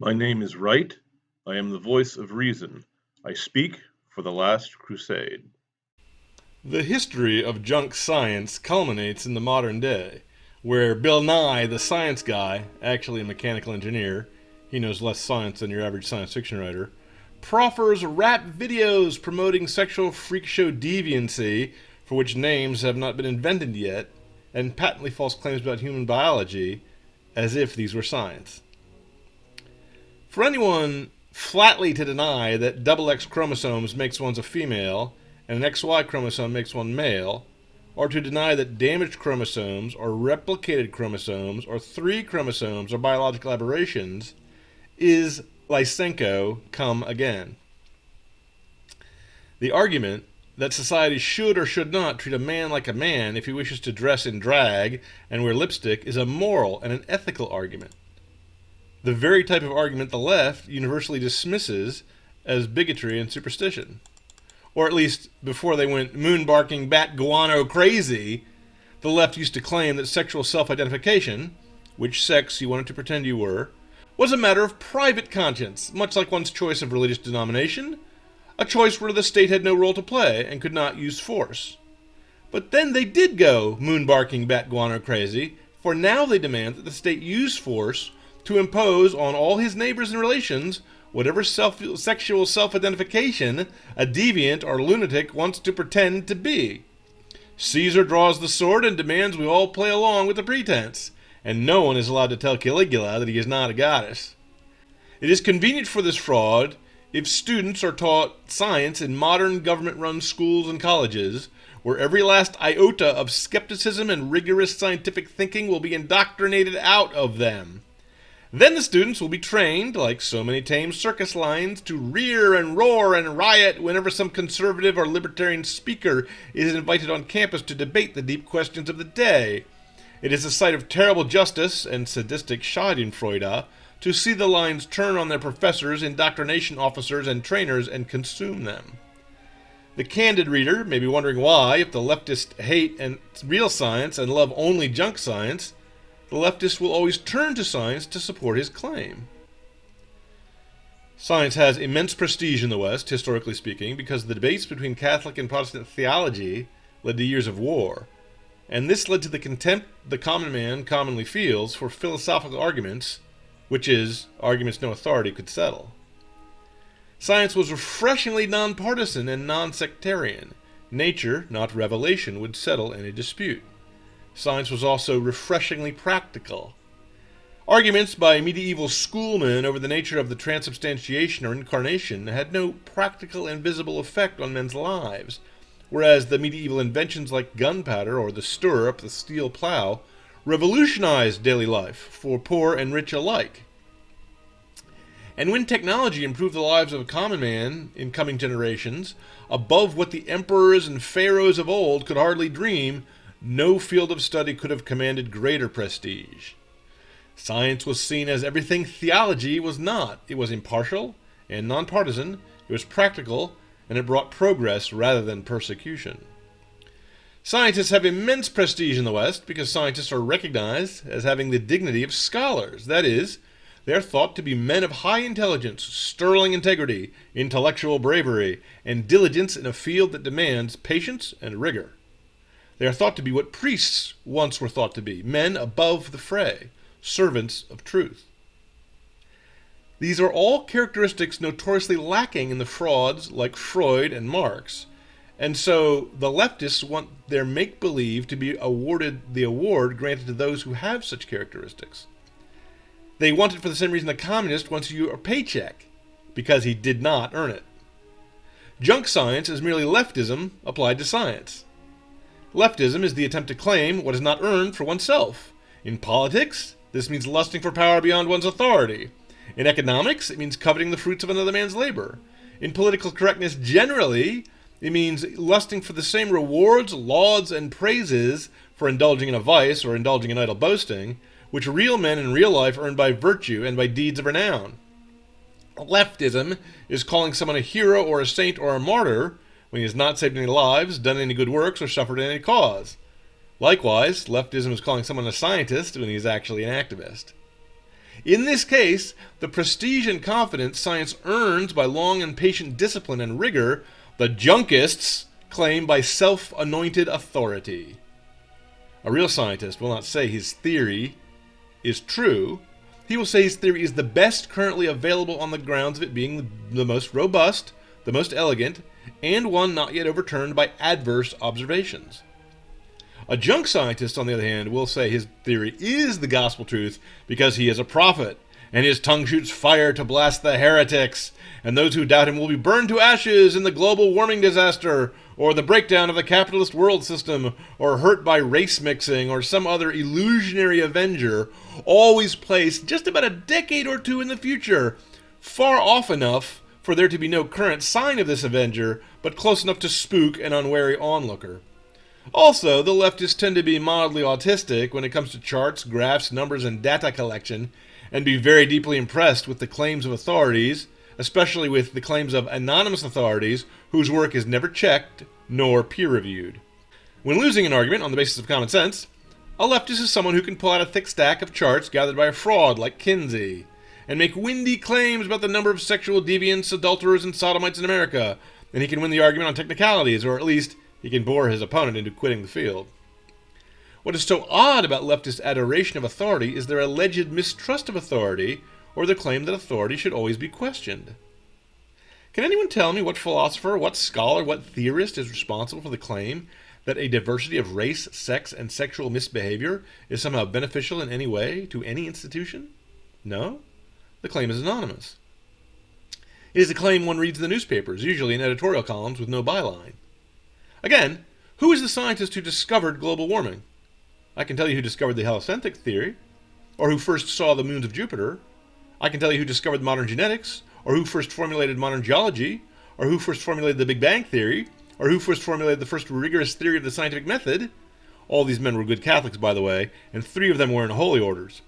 My name is Wright. I am the voice of reason. I speak for the Last Crusade. The history of junk science culminates in the modern day, where Bill Nye, the science guy, actually a mechanical engineer, he knows less science than your average science fiction writer, proffers rap videos promoting sexual freak show deviancy, for which names have not been invented yet, and patently false claims about human biology, as if these were science. For anyone flatly to deny that double X chromosomes makes one a female and an XY chromosome makes one male, or to deny that damaged chromosomes or replicated chromosomes or three chromosomes are biological aberrations, is Lysenko come again. The argument that society should or should not treat a man like a man if he wishes to dress in drag and wear lipstick is a moral and an ethical argument. The very type of argument the left universally dismisses as bigotry and superstition. Or at least before they went moon-barking bat guano crazy, the left used to claim that sexual self-identification, which sex you wanted to pretend you were, was a matter of private conscience, much like one's choice of religious denomination, a choice where the state had no role to play and could not use force. But then they did go moon-barking bat guano crazy, for now they demand that the state use force to impose on all his neighbors and relations whatever sexual self-identification a deviant or lunatic wants to pretend to be. Caesar draws the sword and demands we all play along with the pretense, and no one is allowed to tell Caligula that he is not a goddess. It is convenient for this fraud if students are taught science in modern government-run schools and colleges, where every last iota of skepticism and rigorous scientific thinking will be indoctrinated out of them. Then the students will be trained, like so many tame circus lions, to rear and roar and riot whenever some conservative or libertarian speaker is invited on campus to debate the deep questions of the day. It is a sight of terrible justice and sadistic schadenfreude to see the lines turn on their professors, indoctrination officers, and trainers and consume them. The candid reader may be wondering why, if the leftists hate real science and love only junk science, the leftist will always turn to science to support his claim. Science has immense prestige in the West, historically speaking, because the debates between Catholic and Protestant theology led to years of war, and this led to the contempt the common man commonly feels for philosophical arguments, which is, arguments no authority could settle. Science was refreshingly nonpartisan and non-sectarian. Nature, not revelation, would settle any dispute. Science was also refreshingly practical. Arguments by medieval schoolmen over the nature of the transubstantiation or incarnation had no practical and visible effect on men's lives, whereas the medieval inventions like gunpowder or the stirrup, the steel plow, revolutionized daily life for poor and rich alike. And when technology improved the lives of a common man in coming generations, above what the emperors and pharaohs of old could hardly dream, no field of study could have commanded greater prestige. Science was seen as everything theology was not. It was impartial and nonpartisan, it was practical, and it brought progress rather than persecution. Scientists have immense prestige in the West because scientists are recognized as having the dignity of scholars. That is, they are thought to be men of high intelligence, sterling integrity, intellectual bravery, and diligence in a field that demands patience and rigor. They are thought to be what priests once were thought to be, men above the fray, servants of truth. These are all characteristics notoriously lacking in the frauds like Freud and Marx, and so the leftists want their make-believe to be awarded the award granted to those who have such characteristics. They want it for the same reason the communist wants you a paycheck, because he did not earn it. Junk science is merely leftism applied to science. Leftism is the attempt to claim what is not earned for oneself. In politics, this means lusting for power beyond one's authority. In economics, it means coveting the fruits of another man's labor. In political correctness generally, it means lusting for the same rewards, lauds, and praises for indulging in a vice or indulging in idle boasting, which real men in real life earn by virtue and by deeds of renown. Leftism is calling someone a hero or a saint or a martyr when he has not saved any lives, done any good works, or suffered any cause. Likewise, leftism is calling someone a scientist when he is actually an activist. In this case, the prestige and confidence science earns by long and patient discipline and rigor, the junkists claim by self-anointed authority. A real scientist will not say his theory is true. He will say his theory is the best currently available on the grounds of it being the most robust, the most elegant, and one not yet overturned by adverse observations. A junk scientist, on the other hand, will say his theory is the gospel truth because he is a prophet, and his tongue shoots fire to blast the heretics, and those who doubt him will be burned to ashes in the global warming disaster, or the breakdown of the capitalist world system, or hurt by race mixing, or some other illusionary avenger, always placed just about a decade or two in the future, far off enough for there to be no current sign of this avenger, but close enough to spook an unwary onlooker. Also, the leftists tend to be mildly autistic when it comes to charts, graphs, numbers, and data collection, and be very deeply impressed with the claims of authorities, especially with the claims of anonymous authorities whose work is never checked nor peer-reviewed. When losing an argument on the basis of common sense, a leftist is someone who can pull out a thick stack of charts gathered by a fraud like Kinsey, and make windy claims about the number of sexual deviants, adulterers, and sodomites in America, and he can win the argument on technicalities, or at least he can bore his opponent into quitting the field. What is so odd about leftist adoration of authority is their alleged mistrust of authority, or their claim that authority should always be questioned. Can anyone tell me what philosopher, what scholar, what theorist is responsible for the claim that a diversity of race, sex, and sexual misbehavior is somehow beneficial in any way to any institution? No? The claim is anonymous. It is a claim one reads in the newspapers, usually in editorial columns with no byline. Again, who is the scientist who discovered global warming? I can tell you who discovered the heliocentric theory, or who first saw the moons of Jupiter. I can tell you who discovered modern genetics, or who first formulated modern geology, or who first formulated the Big Bang Theory, or who first formulated the first rigorous theory of the scientific method. All these men were good Catholics, by the way, and 3 of them were in holy orders.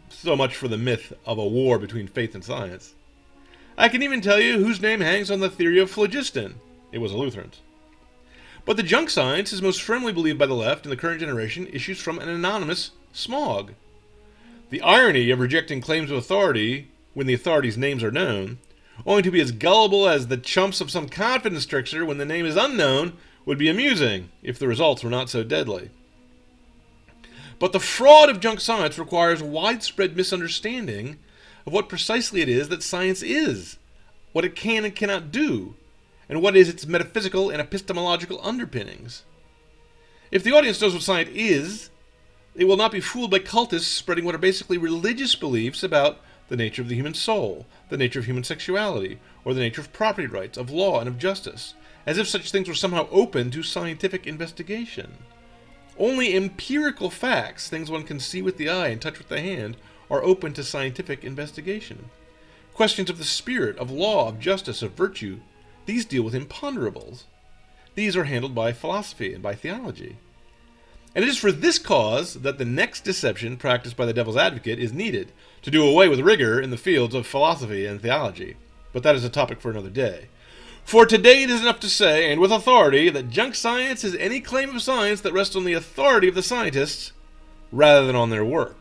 So much for the myth of a war between faith and science. I can even tell you whose name hangs on the theory of phlogiston. It was a Lutheran's. But the junk science is most firmly believed by the left in the current generation issues from an anonymous smog. The irony of rejecting claims of authority when the authorities' names are known, only to be as gullible as the chumps of some confidence trickster when the name is unknown, would be amusing if the results were not so deadly. But the fraud of junk science requires widespread misunderstanding of what precisely it is that science is, what it can and cannot do, and what is its metaphysical and epistemological underpinnings. If the audience knows what science is, it will not be fooled by cultists spreading what are basically religious beliefs about the nature of the human soul, the nature of human sexuality, or the nature of property rights, of law, and of justice, as if such things were somehow open to scientific investigation. Only empirical facts, things one can see with the eye and touch with the hand, are open to scientific investigation. Questions of the spirit, of law, of justice, of virtue, these deal with imponderables. These are handled by philosophy and by theology. And it is for this cause that the next deception practiced by the devil's advocate is needed, to do away with rigor in the fields of philosophy and theology. But that is a topic for another day. For today it is enough to say, and with authority, that junk science is any claim of science that rests on the authority of the scientists rather than on their work.